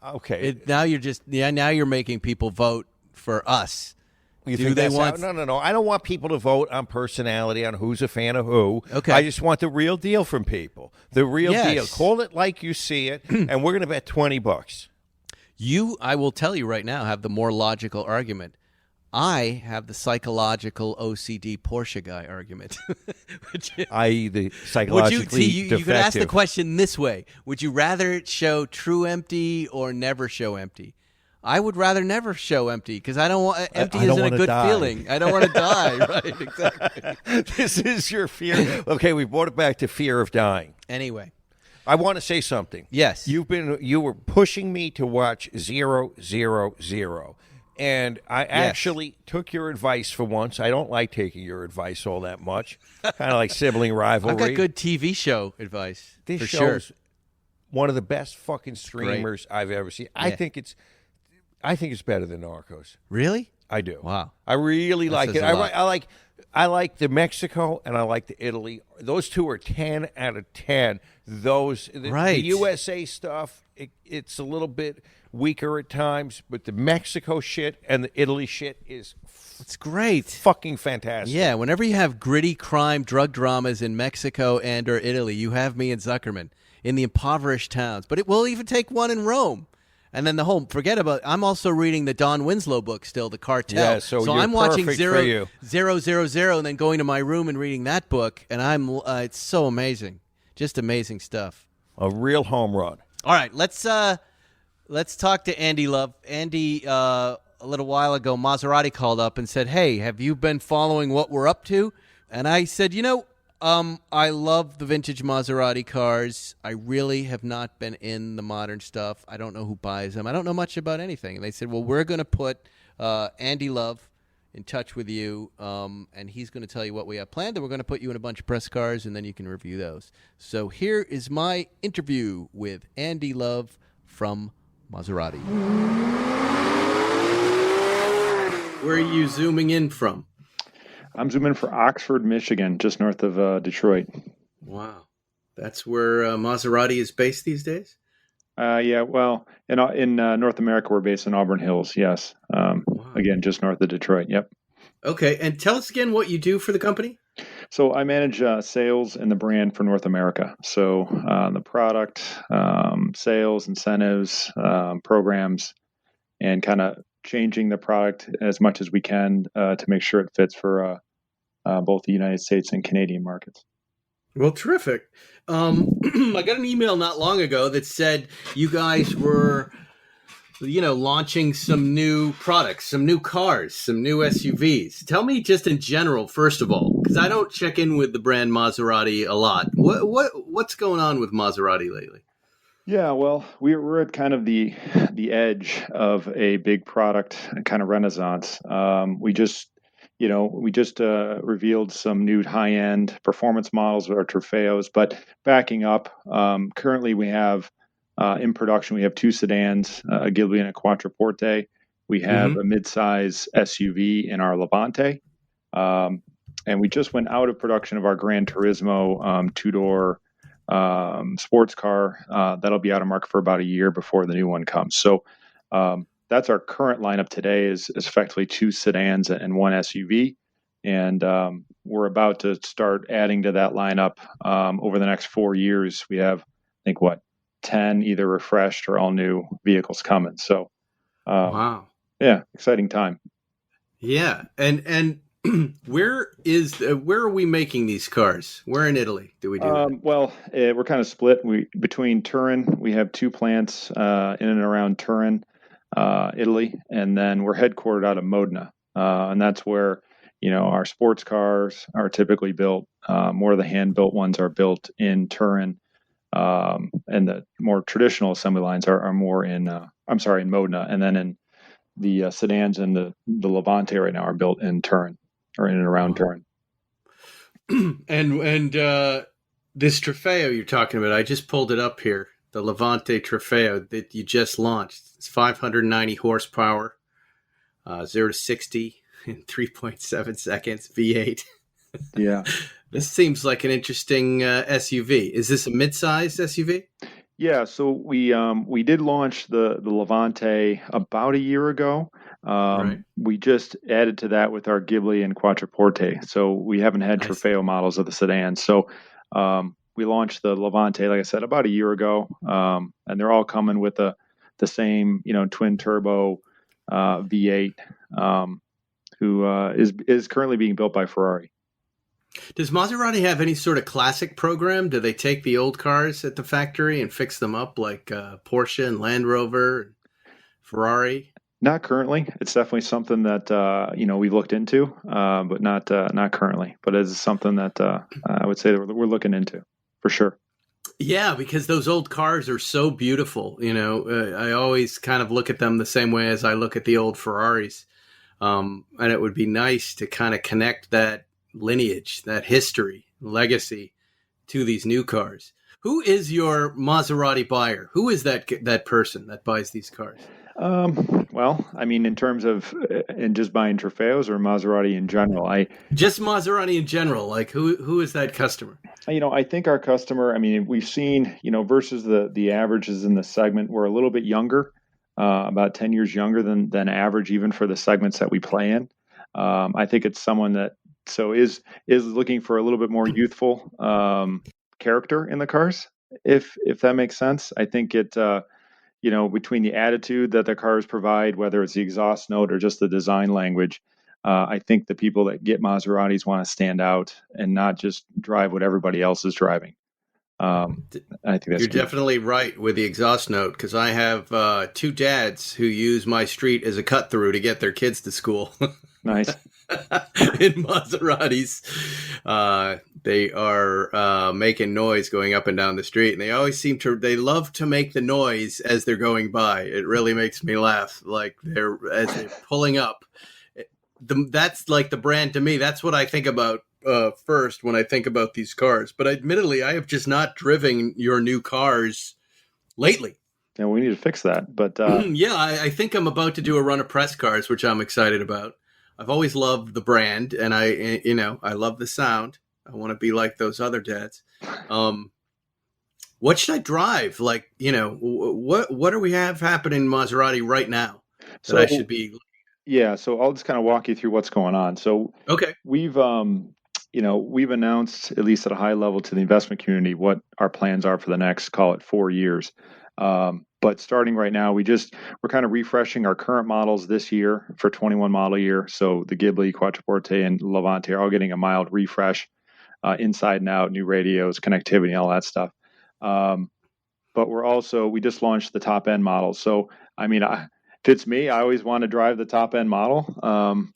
Okay. Now you're making people vote for us. You Do think they that's want? No. I don't want people to vote on personality, on who's a fan of who. Okay. I just want the real deal from people. The real Yes. deal. Call it like you see it, and we're going to bet $20. I will tell you right now, have the more logical argument. I have the psychological OCD Porsche guy argument. I.e., the psychologically you defective. could ask the question this way: would you rather it show true empty or never show empty? I would rather never show empty because I don't want empty I don't isn't a wanna good die. feeling. I don't want to die. Right? Exactly. This is your fear. Okay, we brought it back to fear of dying. Anyway, I want to say something. Yes. You were pushing me to watch 000, and I actually took your advice for once. I don't like taking your advice all that much. Kind of like sibling rivalry. I've got good TV show advice. This for show's sure. one of the best fucking streamers I've ever seen. I think it's better than Narcos. Really? I do. Wow. I really like says it. a lot. I like the Mexico and I like the Italy. Those two are 10 out of 10. The USA stuff, it's a little bit weaker at times, but the Mexico shit and the Italy shit is It's great. fucking fantastic. Yeah, whenever you have gritty crime, drug dramas in Mexico and or Italy, you have me and Zuckerman in the impoverished towns. But it will even take one in Rome. And then I'm also reading the Don Winslow book still, The Cartel. Yeah, so you're I'm watching perfect for you. 000 and then going to my room and reading that book. And it's so amazing. Just amazing stuff. A real home run. All right, let's talk to Andy Love. Andy, a little while ago, Maserati called up and said, "Hey, have you been following what we're up to?" And I said, I love the vintage Maserati cars. I really have not been in the modern stuff. I don't know who buys them. I don't know much about anything. And they said, well, we're going to put Andy Love in touch with you, and he's going to tell you what we have planned, and we're going to put you in a bunch of press cars, and then you can review those. So here is my interview with Andy Love from Maserati. Where are you zooming in from? I'm zooming for Oxford, Michigan, just north of Detroit. Wow. That's where Maserati is based these days? Yeah, well, in North America, we're based in Auburn Hills, yes. Again, just north of Detroit, yep. Okay, and tell us again what you do for the company. So I manage sales and the brand for North America. So the product, sales, incentives, programs, and kind of changing the product as much as we can to make sure it fits for both the United States and Canadian markets. Well, terrific. I got an email not long ago that said you guys were, launching some new products, some new cars, some new SUVs. Tell me just in general, first of all, because I don't check in with the brand Maserati a lot. What's going on with Maserati lately? Yeah, well, we're at kind of the edge of a big product kind of renaissance. We just revealed some new high-end performance models of our Trofeos. But backing up, currently we have in production, we have two sedans, a Ghibli and a Quattroporte. We have a midsize SUV in our Levante. And we just went out of production of our Gran Turismo two-door sports car that'll be out of market for about a year before the new one comes. So that's our current lineup today is effectively 2 sedans and 1 SUV. And we're about to start adding to that lineup over the next 4 years. We have, I think, 10 either refreshed or all new vehicles coming. So, wow. Yeah, exciting time. Yeah. And where are we making these cars? Where in Italy do we do that? Well, we're kind of split. Between Turin, we have 2 plants in and around Turin, Italy, and then we're headquartered out of Modena, and that's where our sports cars are typically built. More of the hand-built ones are built in Turin, and the more traditional assembly lines are more in Modena, and then in the sedans and the Levante right now are built in Turin or in and around Turin. And this Trofeo you're talking about, I just pulled it up here. The Levante Trofeo that you just launched. It's 590 horsepower, 0 to 60 in 3.7 seconds, V8. Yeah. This seems like an interesting SUV. Is this a mid-sized SUV? Yeah, so we did launch the Levante about a year ago. Right. We just added to that with our Ghibli and Quattroporte. So we haven't had Trofeo models of the sedan. So we launched the Levante, like I said, about a year ago, and they're all coming with the same twin turbo V8, who is currently being built by Ferrari. Does Maserati have any sort of classic program? Do they take the old cars at the factory and fix them up like Porsche and Land Rover and Ferrari? Not currently. It's definitely something that we've looked into, but not currently. But it's something that I would say that we're looking into for sure. Yeah, because those old cars are so beautiful. I always kind of look at them the same way as I look at the old Ferraris, and it would be nice to kind of connect that lineage, that history, legacy to these new cars. Who is your Maserati buyer? Who is that person that buys these cars? Well, I mean, in terms of and just buying Trofeos or Maserati in general, just Maserati in general. Like who is that customer? I think our customer. I mean, we've seen versus the averages in the segment, we're a little bit younger, about 10 years younger than average, even for the segments that we play in. I think it's someone that is looking for a little bit more youthful character in the cars, if that makes sense. I think it between the attitude that the cars provide, whether it's the exhaust note or just the design language, I think the people that get Maseratis want to stand out and not just drive what everybody else is driving. I think that's You're definitely right with the exhaust note, because I have 2 dads who use my street as a cut through to get their kids to school. Nice. In Maseratis, they are making noise going up and down the street, and they always they love to make the noise as they're going by. It really makes me laugh, like as they're pulling up. That's like the brand to me. That's what I think about first when I think about these cars. But admittedly, I have just not driven your new cars lately. Yeah, we need to fix that. But yeah, I think I'm about to do a run of press cars, which I'm excited about. I've always loved the brand, and I love the sound. I want to be like those other dads. What should I drive? Like, what do we have happening in Maserati right now that I should be? Yeah, so I'll just kind of walk you through what's going on. So okay, we've announced, at least at a high level, to the investment community what our plans are for the next, call it 4 years. But starting right now, we're kind of refreshing our current models this year for 21 model year. So the Ghibli, Quattroporte, and Levante are all getting a mild refresh, inside and out, new radios, connectivity, all that stuff. But we just launched the top end models. So, I mean, if it's me, I always want to drive the top end model.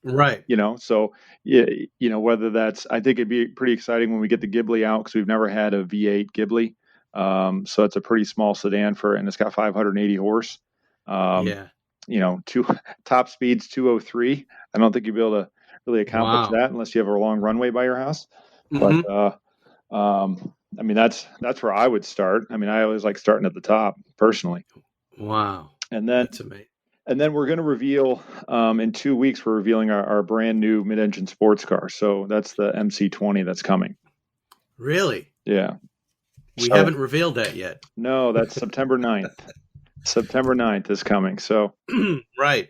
Right. So, whether that's, I think it'd be pretty exciting when we get the Ghibli out, because we've never had a V8 Ghibli. So it's a pretty small sedan and it's got 580 horse. Two top speeds 203. I don't think you'll be able to really accomplish that unless you have a long runway by your house. Mm-hmm. But I mean, that's where I would start. I mean, I always like starting at the top personally. Wow. And then that's amazing. And then we're going to reveal in 2 weeks. We're revealing our brand new mid-engine sports car. So that's the MC20 that's coming. Really? Yeah. We haven't revealed that yet. No, that's September 9th. September 9th is coming. So right.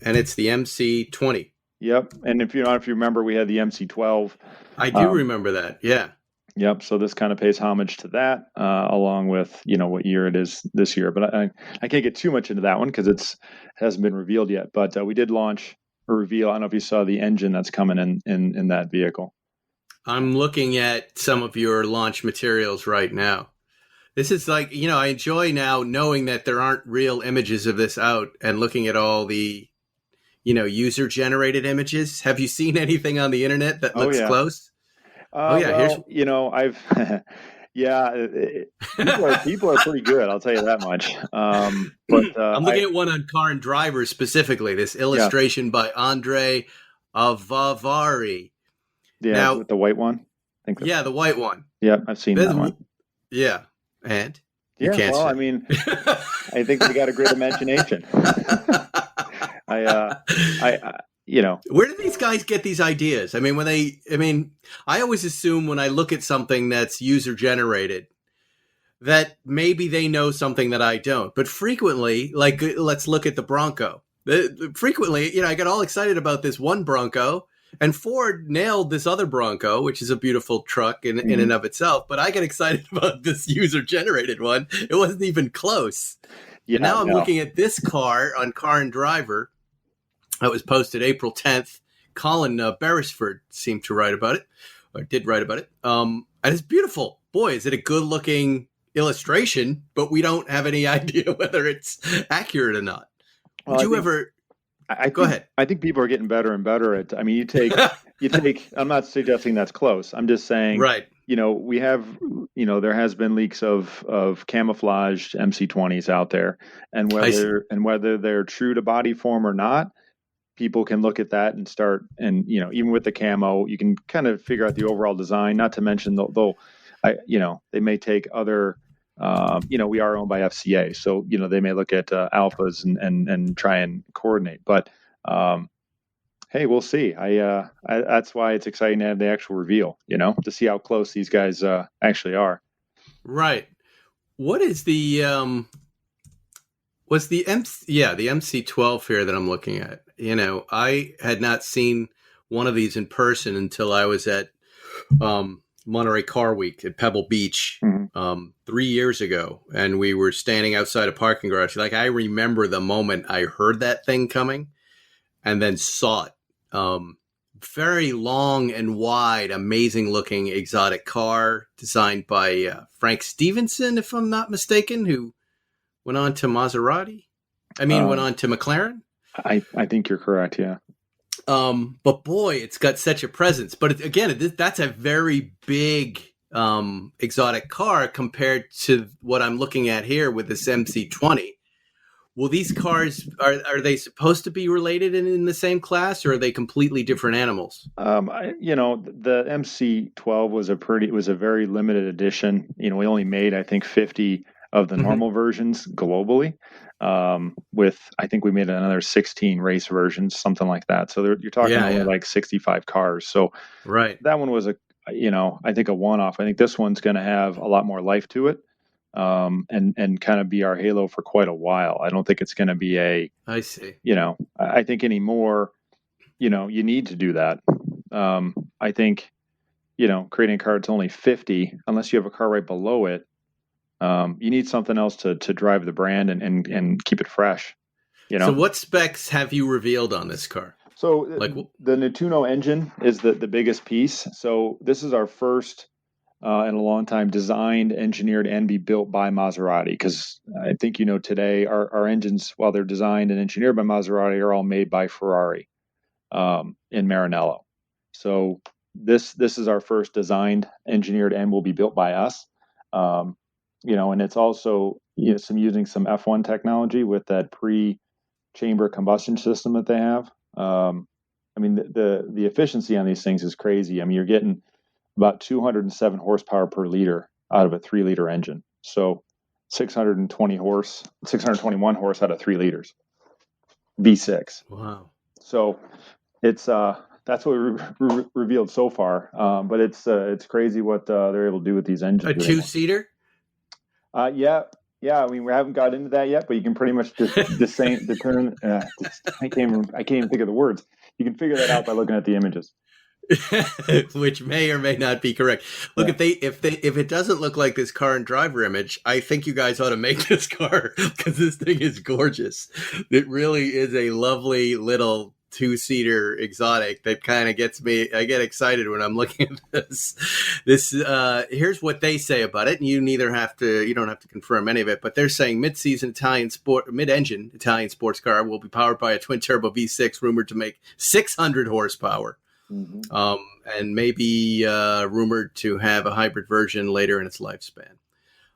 And it's the MC20. Yep. And if you remember, we had the MC12. I do remember that. Yeah. Yep. So this kind of pays homage to that, along with, what year it is this year. But I can't get too much into that one because it hasn't been revealed yet. But we did launch a reveal. I don't know if you saw the engine that's coming in that vehicle. I'm looking at some of your launch materials right now. This is like, I enjoy now knowing that there aren't real images of this out and looking at all the, user-generated images. Have you seen anything on the internet that looks close? I've, people are pretty good. I'll tell you that much. But I'm looking at one on Car and Driver specifically. This illustration by Andre Avavari. Yeah, now, the white one. The white one. Yeah, I've seen that one. Yeah, and I think we got a great imagination. Where do these guys get these ideas? I always assume when I look at something that's user generated that maybe they know something that I don't. But frequently, like, let's look at the Bronco. Frequently, I got all excited about this one Bronco, and Ford nailed this other Bronco, which is a beautiful truck in and of itself. But I got excited about this user generated one. It wasn't even close. Yeah, and now I'm looking at this car on Car and Driver. That was posted April 10th. Colin Beresford seemed to write about it, or did write about it. And it's beautiful. Boy, is it a good-looking illustration, but we don't have any idea whether it's accurate or not. Go ahead. I think people are getting better and better at. You take. I'm not suggesting that's close. I'm just saying. Right. We have. There has been leaks of camouflaged MC20s out there, and whether they're true to body form or not, people can look at that and start. And even with the camo, you can kind of figure out the overall design. Not to mention they may take other. We are owned by FCA, so they may look at alphas and try and coordinate. But hey, we'll see. That's why it's exciting to have the actual reveal. To see how close these guys actually are. Right. What is the the MC12 here that I'm looking at? I had not seen one of these in person until I was at Monterey Car Week at Pebble Beach 3 years ago, and we were standing outside a parking garage. Like, I remember the moment I heard that thing coming and then saw it. Very long and wide, amazing looking exotic car designed by Frank Stevenson, if I'm not mistaken, who went on to Maserati. Went on to McLaren. I think you're correct. Yeah. But boy, it's got such a presence. But that's a very big exotic car compared to what I'm looking at here with this MC20. Well, these cars, are they supposed to be related in the same class, or are they completely different animals? The MC12 was a very limited edition. We only made, I think, 50 of the normal versions globally. I think we made another 16 race versions, something like that. So you're talking only like 65 cars. So right, that one was I think a one-off. I think this one's going to have a lot more life to it, and kind of be our halo for quite a while. I don't think it's going to be I see. I think anymore, you need to do that. I think, creating a car that's only 50, unless you have a car right below it, you need something else to drive the brand and keep it fresh. So what specs have you revealed on this car? So the Nettuno engine is the biggest piece. So this is our first in a long time designed, engineered, and be built by Maserati. Because I think today our engines, while they're designed and engineered by Maserati, are all made by Ferrari in Maranello. So this is our first designed, engineered, and will be built by us. And it's also using some F1 technology with that pre-chamber combustion system that they have. The efficiency on these things is crazy. You're getting about 207 horsepower per liter out of a 3-liter engine. So 621 horse out of 3 liters. V6. Wow. So it's the that's what we revealed so far. But it's crazy what they're able to do with these engines. A 2-seater? Yeah. I mean, we haven't got into that yet, but you can pretty much I can't even think of the words. You can figure that out by looking at the images. Which may or may not be correct. Look, yeah. if it doesn't look like this car and driver image, I think you guys ought to make this car, because this thing is gorgeous. It really is a lovely little 2-seater exotic that kind of gets me. I get excited when I'm looking at this. Here's what they say about it, and you don't have to confirm any of it, but they're saying mid-engine Italian sports car will be powered by a twin turbo V6 rumored to make 600 horsepower. Mm-hmm. And maybe rumored to have a hybrid version later in its lifespan.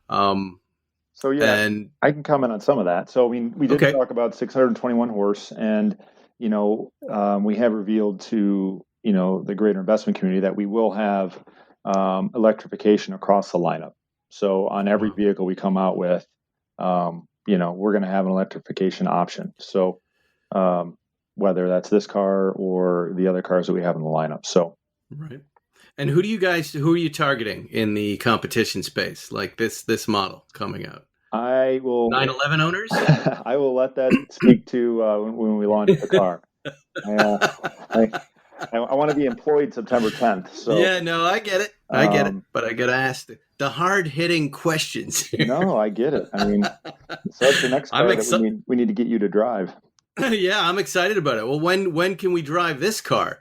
And I can comment on some of that. So I mean, we did talk about 621 horse, and we have revealed to the greater investment community that we will have electrification across the lineup. So on every vehicle we come out with, we're going to have an electrification option. So whether that's this car or the other cars that we have in the lineup. So, right. And who are you targeting in the competition space, like this model coming out? I will 911 owners. I will let that speak to when we launch the car. I want to be employed September 10th. So yeah, no, I get it, but I got to ask the hard-hitting questions here. No, I get it. I mean, so that's the next car that we need to get you to drive. Yeah, I'm excited about it. Well, when can we drive this car?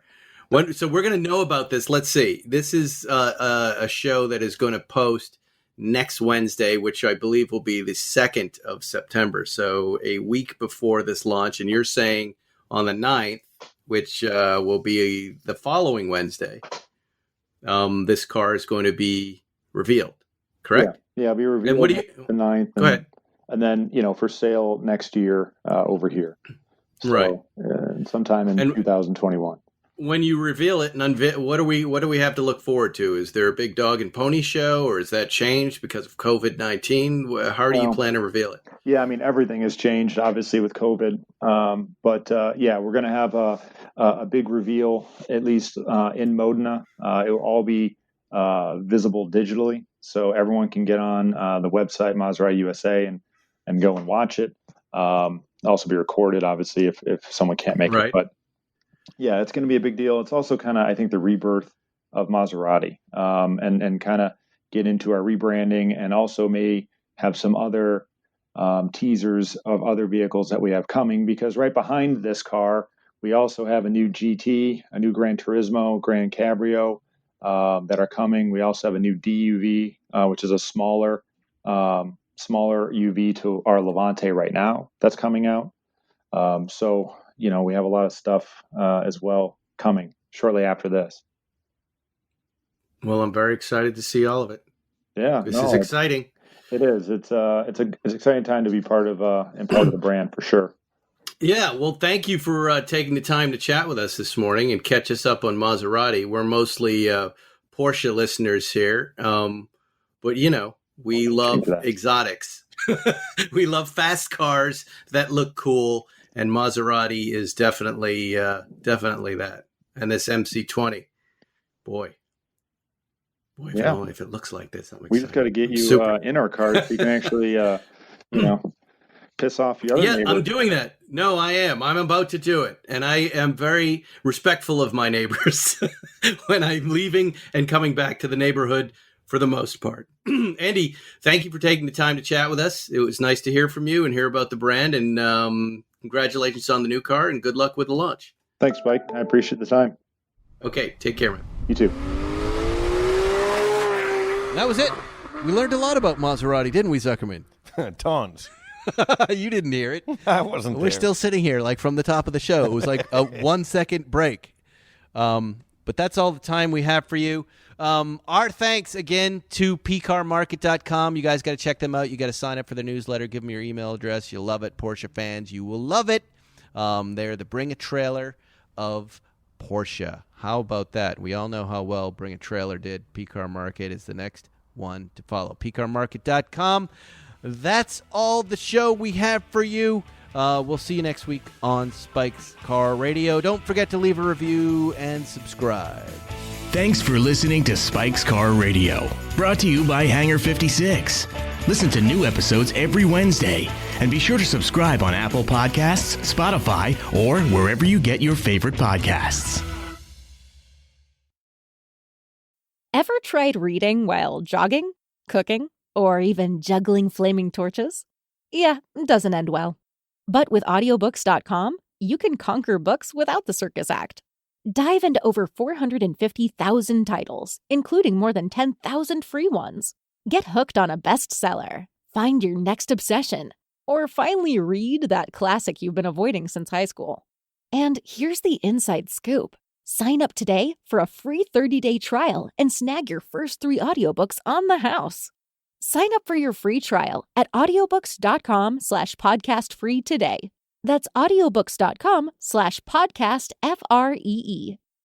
So we're going to know about this. Let's see. This is a show that is going to post next Wednesday, which I believe will be the 2nd of September. So a week before this launch. And you're saying on the 9th, which will be the following Wednesday, this car is going to be revealed, correct? Yeah, it'll be revealed and the 9th. Go ahead. And then, for sale next year over here. So, right. Sometime in 2021. When you reveal it and what do we have to look forward to? Is there a big dog and pony show, or is that changed because of COVID-19? How do you plan to reveal it? Yeah, I mean, everything has changed, obviously, with COVID. But we're going to have a big reveal, at least in Modena. It will all be visible digitally, so everyone can get on the website, Maserati USA, and go and watch it. Also be recorded, obviously, if someone can't make it. But yeah, it's going to be a big deal. It's also kind of, I think, the rebirth of Maserati, and kind of get into our rebranding, and also may have some other teasers of other vehicles that we have coming, because right behind this car, we also have a new GT, a new Gran Turismo, Grand Cabrio that are coming. We also have a new DUV, which is a smaller UV to our Levante right now that's coming out. So, we have a lot of stuff as well coming shortly after this. Well, I'm very excited to see all of it. Yeah, this is exciting. It is. It's an exciting time to be part of the brand, for sure. Yeah. Well, thank you for taking the time to chat with us this morning and catch us up on Maserati. We're mostly Porsche listeners here, but we love exotics. We love fast cars that look cool, and Maserati is definitely that. And this MC20, boy, if it looks like this, I'm excited. We just got to get you in our cars so you can actually, piss off the other neighbors. I'm doing that. No, I am. I'm about to do it. And I am very respectful of my neighbors when I'm leaving and coming back to the neighborhood for the most part. Andy, thank you for taking the time to chat with us. It was nice to hear from you and hear about the brand. And congratulations on the new car, and good luck with the launch. Thanks, Mike. I appreciate the time. Okay, take care, man. You too. That was it. We learned a lot about Maserati, didn't we, Zuckerman? Tons. You didn't hear it. I wasn't there. We're still sitting here like from the top of the show. It was like a 1 second break. But that's all the time we have for you. Our thanks again to pcarmarket.com. You guys got to check them out. You got to sign up for their newsletter. Give them your email address. You'll love it. Porsche fans, you will love it. They're the Bring a Trailer of Porsche. How about that? We all know how well Bring a Trailer did. PCAR Market is the next one to follow. pcarmarket.com. That's all the show we have for you. We'll see you next week on Spike's Car Radio. Don't forget to leave a review and subscribe. Thanks for listening to Spike's Car Radio, brought to you by Hangar 56. Listen to new episodes every Wednesday, and be sure to subscribe on Apple Podcasts, Spotify, or wherever you get your favorite podcasts. Ever tried reading while jogging, cooking, or even juggling flaming torches? Yeah, it doesn't end well. But with audiobooks.com, you can conquer books without the circus act. Dive into over 450,000 titles, including more than 10,000 free ones. Get hooked on a bestseller, find your next obsession, or finally read that classic you've been avoiding since high school. And here's the inside scoop. Sign up today for a free 30-day trial and snag your first 3 audiobooks on the house. Sign up for your free trial at audiobooks.com/podcastfree today. That's audiobooks.com/podcastfree.